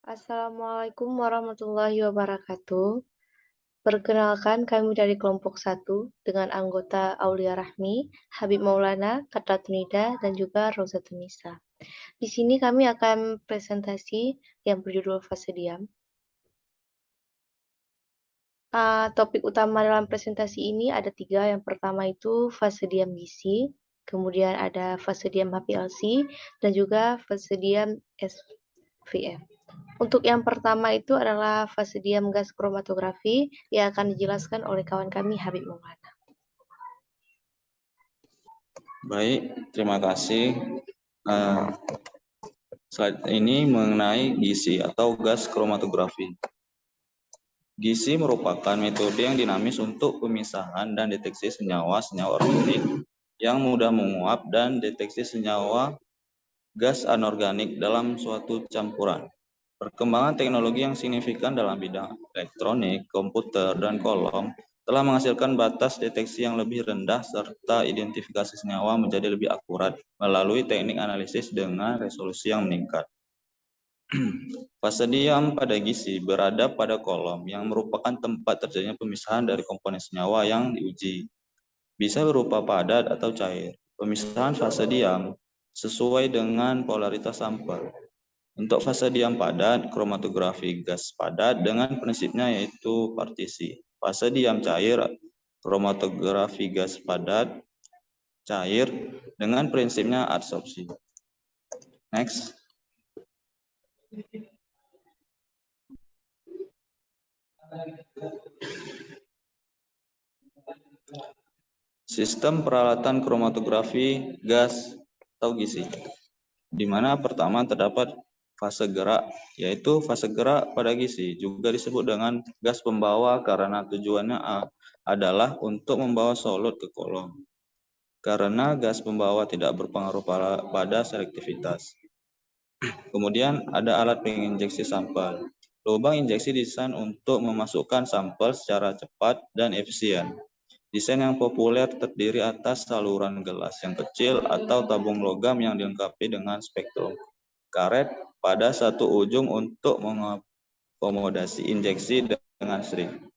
Assalamualaikum warahmatullahi wabarakatuh. Perkenalkan kami dari kelompok 1 dengan anggota Aulia Rahmi, Habib Maulana, Katratunida, dan juga Rosatunisa. Di sini kami akan presentasi yang berjudul fase diam. Topik utama dalam presentasi ini ada 3. Yang pertama itu fase diam gizi, kemudian ada fase diam HPLC, dan juga fase diam SVF. Untuk yang pertama itu adalah fase diam gas kromatografi yang akan dijelaskan oleh kawan kami Habib Maulana. Baik, terima kasih. Slide ini mengenai gizi atau gas kromatografi. Gizi merupakan metode yang dinamis untuk pemisahan dan deteksi senyawa-senyawa organik yang mudah menguap dan deteksi senyawa gas anorganik dalam suatu campuran. Perkembangan teknologi yang signifikan dalam bidang elektronik, komputer, dan kolom telah menghasilkan batas deteksi yang lebih rendah serta identifikasi senyawa menjadi lebih akurat melalui teknik analisis dengan resolusi yang meningkat. Fase diam pada gizi berada pada kolom yang merupakan tempat terjadinya pemisahan dari komponen senyawa yang diuji. Bisa berupa padat atau cair. Pemisahan fase diam sesuai dengan polaritas sampel. Untuk fase diam padat, kromatografi gas padat dengan prinsipnya yaitu partisi. Fase diam cair, kromatografi gas padat cair dengan prinsipnya adsorpsi. Next. Sistem peralatan kromatografi gas atau gizi, di mana pertama terdapat fase gerak, yaitu fase gerak pada gizi, juga disebut dengan gas pembawa karena tujuannya adalah untuk membawa solut ke kolom. Karena gas pembawa tidak berpengaruh pada selektivitas. Kemudian ada alat penginjeksi sampel. Lubang injeksi desain untuk memasukkan sampel secara cepat dan efisien. Desain yang populer terdiri atas saluran gelas yang kecil atau tabung logam yang dilengkapi dengan spektrum karet pada satu ujung untuk mengakomodasi injeksi dengan string.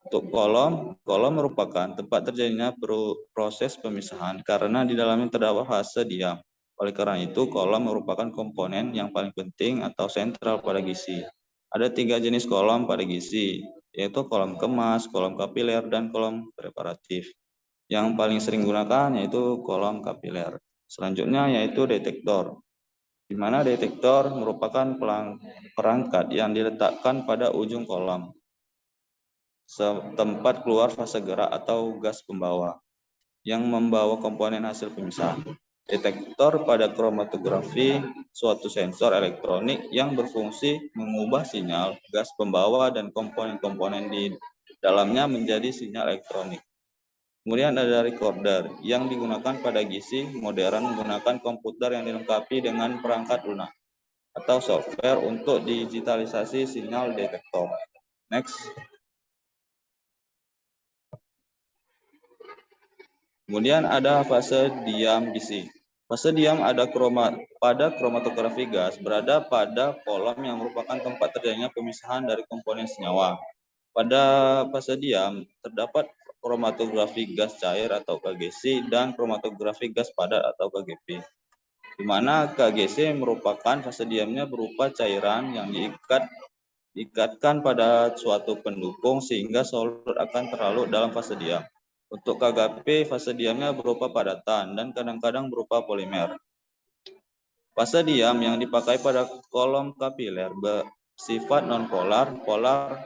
Untuk kolom merupakan tempat terjadinya proses pemisahan karena di dalamnya terdapat fase diam. Oleh karena itu, kolom merupakan komponen yang paling penting atau sentral pada gizi. Ada 3 jenis kolom pada gizi, yaitu kolom kemas, kolom kapiler, dan kolom preparatif. Yang paling sering digunakan yaitu kolom kapiler. Selanjutnya yaitu detektor, di mana detektor merupakan perangkat yang diletakkan pada ujung kolom, tempat keluar fase gerak atau gas pembawa yang membawa komponen hasil pemisahan. Detektor pada kromatografi suatu sensor elektronik yang berfungsi mengubah sinyal gas pembawa dan komponen-komponen di dalamnya menjadi sinyal elektronik. Kemudian ada recorder yang digunakan pada gizi modern menggunakan komputer yang dilengkapi dengan perangkat lunak atau software untuk digitalisasi sinyal detektor. Next. Kemudian ada fase diam gizi. Fase diam pada kromatografi gas berada pada kolom yang merupakan tempat terjadinya pemisahan dari komponen senyawa. Pada fase diam terdapat kromatografi gas cair atau KGC dan kromatografi gas padat atau KGP. Di mana KGC merupakan fase diamnya berupa cairan yang diikatkan pada suatu pendukung sehingga solut akan terlalu dalam fase diam. Untuk KGP, fase diamnya berupa padatan dan kadang-kadang berupa polimer. Fase diam yang dipakai pada kolom kapiler bersifat nonpolar, polar,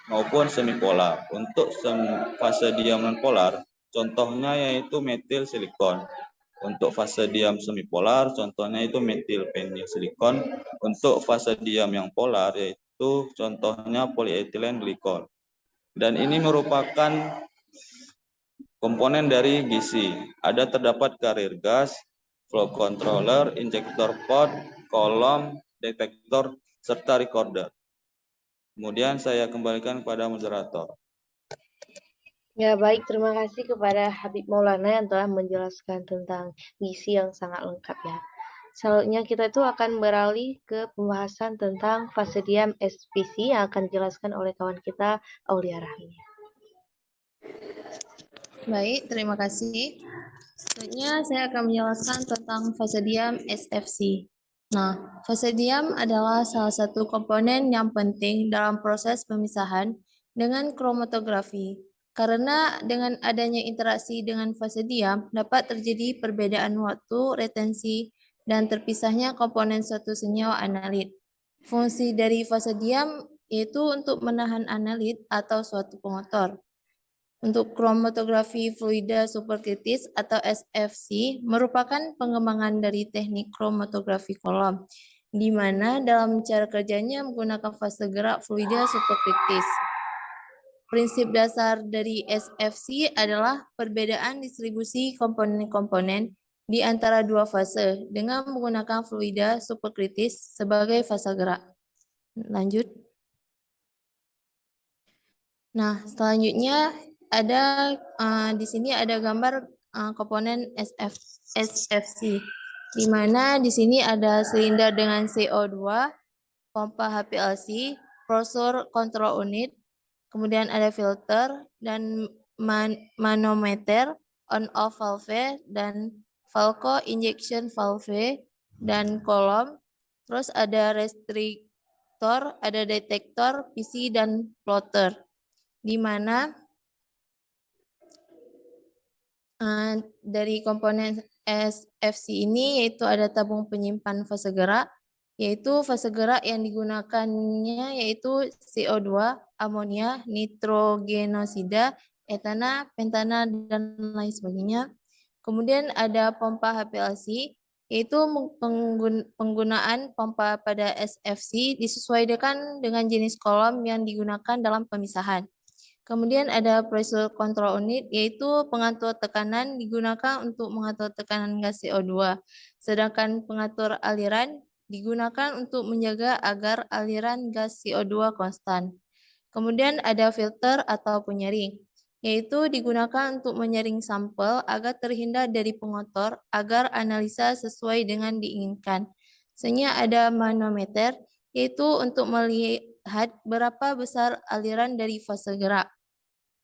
maupun semipolar. Untuk fase diam nonpolar, contohnya yaitu metil silikon. Untuk fase diam semipolar, contohnya itu metil penil silikon. Untuk fase diam yang polar, yaitu contohnya polietilen glikol. Dan ini merupakan komponen dari gizi. Ada terdapat karir gas, flow controller, injector pod, kolom, detektor, serta recorder. Kemudian saya kembalikan kepada moderator. Ya, baik. Terima kasih kepada Habib Maulana yang telah menjelaskan tentang gizi yang sangat lengkap ya. Selanjutnya kita itu akan beralih ke pembahasan tentang fase diam SPC yang akan dijelaskan oleh kawan kita Aulia Rahmi. Baik, terima kasih. Selanjutnya saya akan menjelaskan tentang fase diam SFC. Nah, fase diam adalah salah satu komponen yang penting dalam proses pemisahan dengan kromatografi. Karena dengan adanya interaksi dengan fase diam dapat terjadi perbedaan waktu, retensi, dan terpisahnya komponen suatu senyawa analit. Fungsi dari fase diam yaitu untuk menahan analit atau suatu pengotor. Untuk kromatografi fluida superkritis atau SFC merupakan pengembangan dari teknik kromatografi kolom, di mana dalam cara kerjanya menggunakan fase gerak fluida superkritis. Prinsip dasar dari SFC adalah perbedaan distribusi komponen-komponen di antara dua fase dengan menggunakan fluida superkritis sebagai fase gerak. Lanjut. Nah, selanjutnya ada di sini ada gambar komponen SFC, di mana di sini ada silinder dengan CO2, pompa HPLC, pressure control unit, kemudian ada filter dan manometer, on-off valve dan Falco injection valve dan kolom. Terus ada restriktor, ada detektor, PC dan plotter, di mana dari komponen SFC ini yaitu ada tabung penyimpan fase gerak, yaitu fase gerak yang digunakannya yaitu CO2, amonia, nitrogenosida, etana, pentana, dan lain sebagainya. Kemudian ada pompa HPLC, yaitu penggunaan pompa pada SFC disesuaikan dengan jenis kolom yang digunakan dalam pemisahan. Kemudian ada pressure control unit, yaitu pengatur tekanan digunakan untuk mengatur tekanan gas CO2. Sedangkan pengatur aliran digunakan untuk menjaga agar aliran gas CO2 konstan. Kemudian ada filter atau penyaring, yaitu digunakan untuk menyaring sampel agar terhindar dari pengotor agar analisa sesuai dengan diinginkan. Selanjutnya ada manometer, yaitu untuk melihat berapa besar aliran dari fase gerak.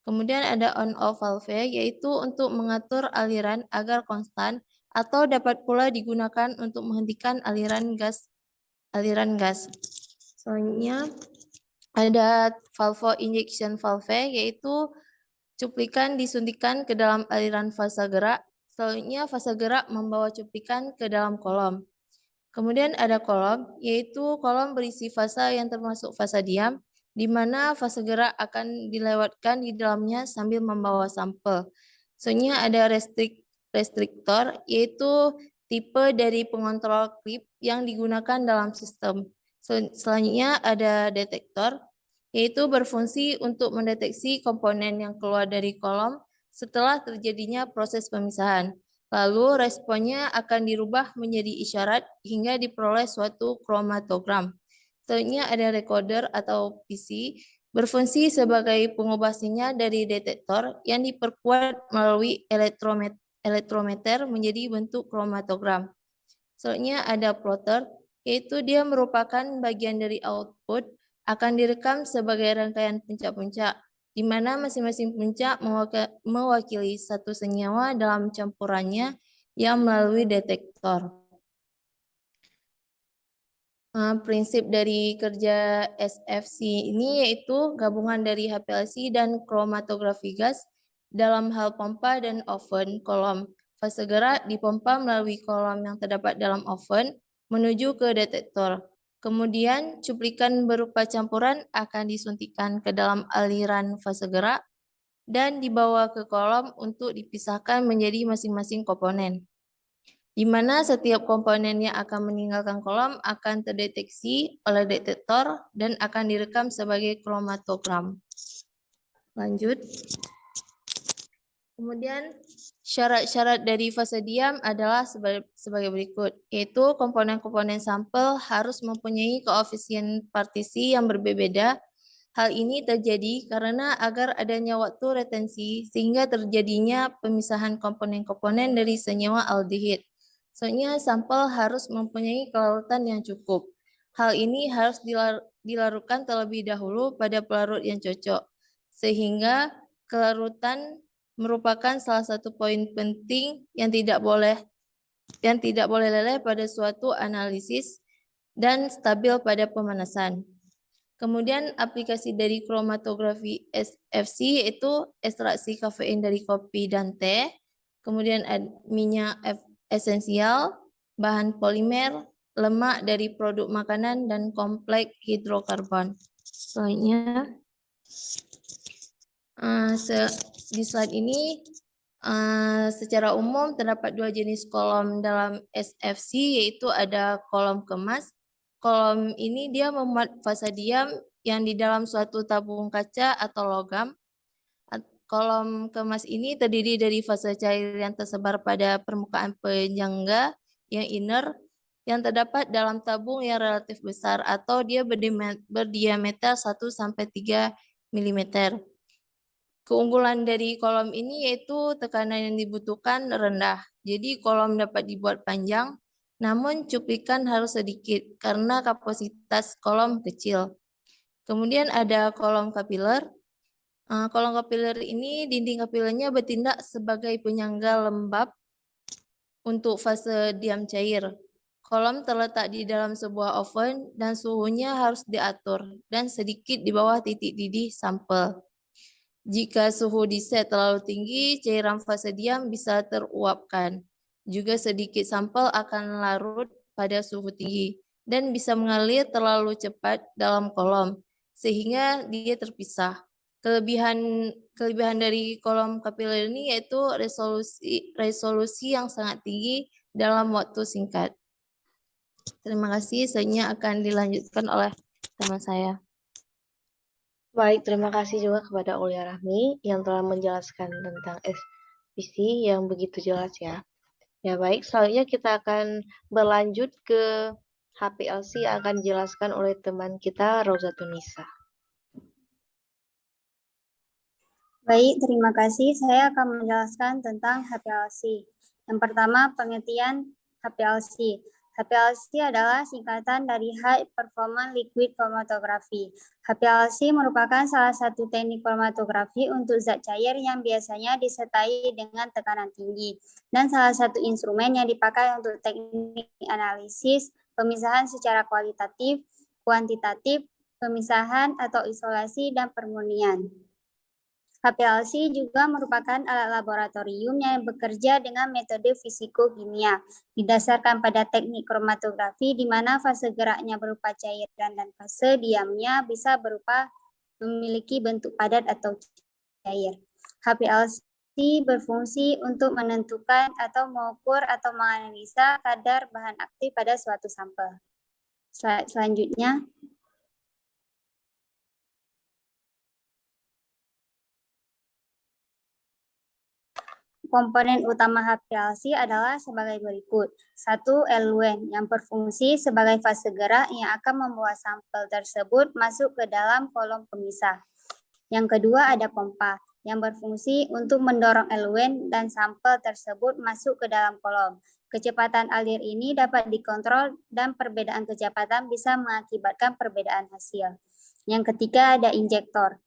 Kemudian ada on-off valve, yaitu untuk mengatur aliran agar konstan atau dapat pula digunakan untuk menghentikan aliran gas. Selanjutnya ada valve injection valve, yaitu cuplikan disuntikan ke dalam aliran fase gerak. Selanjutnya fase gerak membawa cuplikan ke dalam kolom. Kemudian ada kolom, yaitu kolom berisi fase yang termasuk fase diam, di mana fase gerak akan dilewatkan di dalamnya sambil membawa sampel. Selanjutnya ada restriktor, yaitu tipe dari pengontrol klip yang digunakan dalam sistem. Selanjutnya ada detektor, yaitu berfungsi untuk mendeteksi komponen yang keluar dari kolom setelah terjadinya proses pemisahan. Lalu responnya akan dirubah menjadi isyarat hingga diperoleh suatu kromatogram. Selanjutnya ada recorder atau PC, berfungsi sebagai pengubah sinyal dari detektor yang diperkuat melalui elektrometer menjadi bentuk kromatogram. Selanjutnya ada plotter, yaitu dia merupakan bagian dari output, akan direkam sebagai rangkaian puncak-puncak, di mana masing-masing puncak mewakili satu senyawa dalam campurannya yang melalui detektor. Prinsip dari kerja SFC ini yaitu gabungan dari HPLC dan kromatografi gas dalam hal pompa dan oven kolom. Fase gerak dipompa melalui kolom yang terdapat dalam oven menuju ke detektor. Kemudian cuplikan berupa campuran akan disuntikan ke dalam aliran fase gerak dan dibawa ke kolom untuk dipisahkan menjadi masing-masing komponen, di mana setiap komponen yang akan meninggalkan kolom akan terdeteksi oleh detektor dan akan direkam sebagai kromatogram. Lanjut. Kemudian syarat-syarat dari fase diam adalah sebagai berikut, yaitu komponen-komponen sampel harus mempunyai koefisien partisi yang berbeda. Hal ini terjadi karena agar adanya waktu retensi sehingga terjadinya pemisahan komponen-komponen dari senyawa aldehid. Soalnya sampel harus mempunyai kelarutan yang cukup. Hal ini harus dilarutkan terlebih dahulu pada pelarut yang cocok, sehingga kelarutan merupakan salah satu poin penting yang tidak boleh leleh pada suatu analisis dan stabil pada pemanasan. Kemudian aplikasi dari kromatografi SFC yaitu ekstraksi kafein dari kopi dan teh, kemudian minyak esensial, bahan polimer, lemak dari produk makanan, dan kompleks hidrokarbon. Selanjutnya, di slide ini secara umum terdapat dua jenis kolom dalam SFC, yaitu ada kolom kemas. Kolom ini dia memuat vasodium yang di dalam suatu tabung kaca atau logam. Kolom kemas ini terdiri dari fase cair yang tersebar pada permukaan penyangga yang inner yang terdapat dalam tabung yang relatif besar atau dia berdiameter 1-3 mm. Keunggulan dari kolom ini yaitu tekanan yang dibutuhkan rendah. Jadi kolom dapat dibuat panjang, namun cuplikan harus sedikit karena kapasitas kolom kecil. Kemudian ada kolom kapiler. Kolom kapiler ini dinding kapilernya bertindak sebagai penyangga lembab untuk fase diam cair. Kolom terletak di dalam sebuah oven dan suhunya harus diatur dan sedikit di bawah titik didih sampel. Jika suhu diset terlalu tinggi, cairan fase diam bisa teruapkan. Juga sedikit sampel akan larut pada suhu tinggi dan bisa mengalir terlalu cepat dalam kolom, sehingga dia terpisah. Kelebihan dari kolom kapiler ini yaitu resolusi yang sangat tinggi dalam waktu singkat. Terima kasih, selanjutnya akan dilanjutkan oleh teman saya. Baik, terima kasih juga kepada Aulia Rahmi yang telah menjelaskan tentang SPC yang begitu jelas ya. Ya baik, selanjutnya kita akan berlanjut ke HPLC yang akan dijelaskan oleh teman kita Rosatunisa. Baik, terima kasih. Saya akan menjelaskan tentang HPLC. Yang pertama, pengertian HPLC. HPLC adalah singkatan dari High Performance Liquid Chromatography. HPLC merupakan salah satu teknik kromatografi untuk zat cair yang biasanya disertai dengan tekanan tinggi dan salah satu instrumen yang dipakai untuk teknik analisis, pemisahan secara kualitatif, kuantitatif, pemisahan atau isolasi, dan permurnian. HPLC juga merupakan alat laboratorium yang bekerja dengan metode fisiko-kimia, didasarkan pada teknik kromatografi di mana fase geraknya berupa cairan dan fase diamnya bisa berupa memiliki bentuk padat atau cair. HPLC berfungsi untuk menentukan atau mengukur atau menganalisa kadar bahan aktif pada suatu sampel. Slide selanjutnya. Komponen utama HPLC adalah sebagai berikut. 1. Eluen yang berfungsi sebagai fase gerak yang akan membawa sampel tersebut masuk ke dalam kolom pemisah. Yang kedua ada pompa yang berfungsi untuk mendorong eluen dan sampel tersebut masuk ke dalam kolom. Kecepatan alir ini dapat dikontrol dan perbedaan kecepatan bisa mengakibatkan perbedaan hasil. Yang ketiga ada injektor,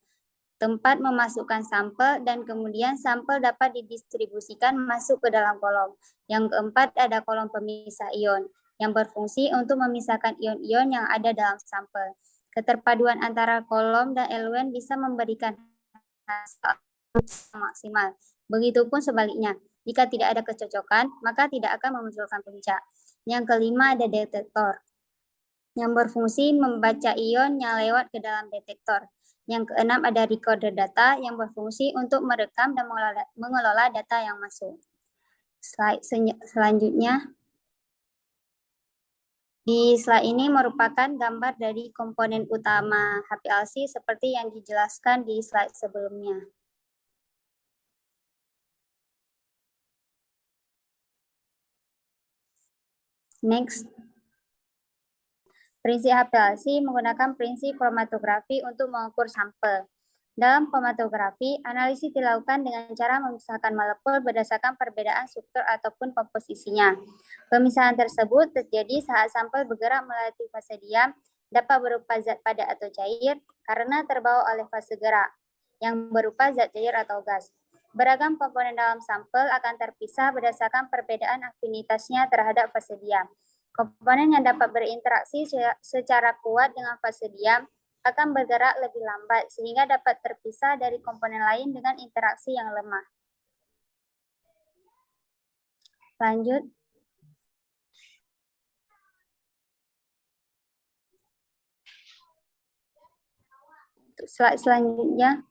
tempat memasukkan sampel dan kemudian sampel dapat didistribusikan masuk ke dalam kolom. Yang keempat ada kolom pemisah ion yang berfungsi untuk memisahkan ion-ion yang ada dalam sampel. Keterpaduan antara kolom dan eluen bisa memberikan hasil maksimal. Begitupun sebaliknya, jika tidak ada kecocokan, maka tidak akan memunculkan puncak. Yang kelima ada detektor yang berfungsi membaca ion yang lewat ke dalam detektor. Yang keenam ada recorder data yang berfungsi untuk merekam dan mengelola data yang masuk. Slide selanjutnya. Di slide ini merupakan gambar dari komponen utama HPLC seperti yang dijelaskan di slide sebelumnya. Next. Prinsip HPLC menggunakan prinsip kromatografi untuk mengukur sampel. Dalam kromatografi, analisis dilakukan dengan cara memisahkan molekul berdasarkan perbedaan struktur ataupun komposisinya. Pemisahan tersebut terjadi saat sampel bergerak melewati fase diam, dapat berupa zat padat atau cair karena terbawa oleh fase gerak, yang berupa zat cair atau gas. Beragam komponen dalam sampel akan terpisah berdasarkan perbedaan afinitasnya terhadap fase diam. Komponen yang dapat berinteraksi secara kuat dengan fase diam akan bergerak lebih lambat sehingga dapat terpisah dari komponen lain dengan interaksi yang lemah. Lanjut. Slide selanjutnya.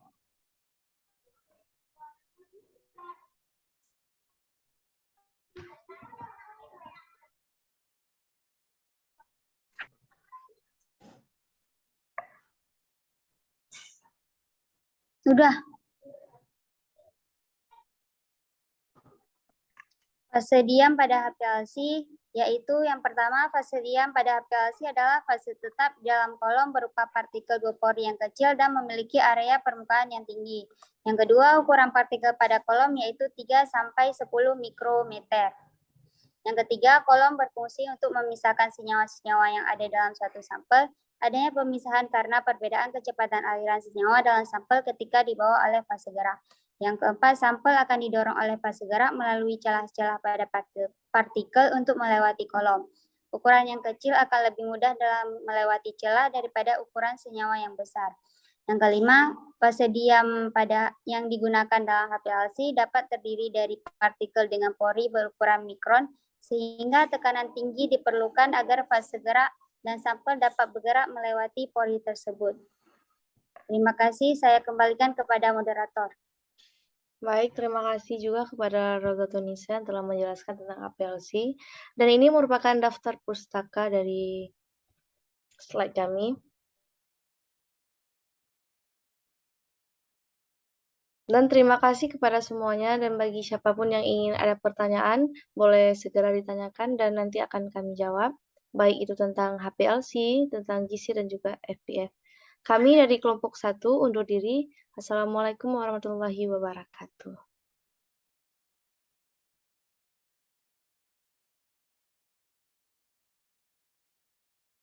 Sudah. Fase diam pada HPLC, yaitu yang pertama fase diam pada HPLC adalah fase tetap dalam kolom berupa partikel 2 pori yang kecil dan memiliki area permukaan yang tinggi. Yang kedua, ukuran partikel pada kolom yaitu 3-10 mikrometer. Yang ketiga, kolom berfungsi untuk memisahkan senyawa-senyawa yang ada dalam suatu sampel. Adanya pemisahan karena perbedaan kecepatan aliran senyawa dalam sampel ketika dibawa oleh fase gerak. Yang keempat, sampel akan didorong oleh fase gerak melalui celah-celah pada partikel untuk melewati kolom. Ukuran yang kecil akan lebih mudah dalam melewati celah daripada ukuran senyawa yang besar. Yang kelima, fase diam pada yang digunakan dalam HPLC dapat terdiri dari partikel dengan pori berukuran mikron, sehingga tekanan tinggi diperlukan agar fase gerak dan sampel dapat bergerak melewati pori tersebut. Terima kasih, saya kembalikan kepada moderator. Baik, terima kasih juga kepada Rogatunisa yang telah menjelaskan tentang HPLC. Dan ini merupakan daftar pustaka dari slide kami. Dan terima kasih kepada semuanya, dan bagi siapapun yang ingin ada pertanyaan, boleh segera ditanyakan dan nanti akan kami jawab, baik itu tentang HPLC, tentang GC, dan juga FPF. Kami dari kelompok 1 undur diri. Assalamualaikum warahmatullahi wabarakatuh.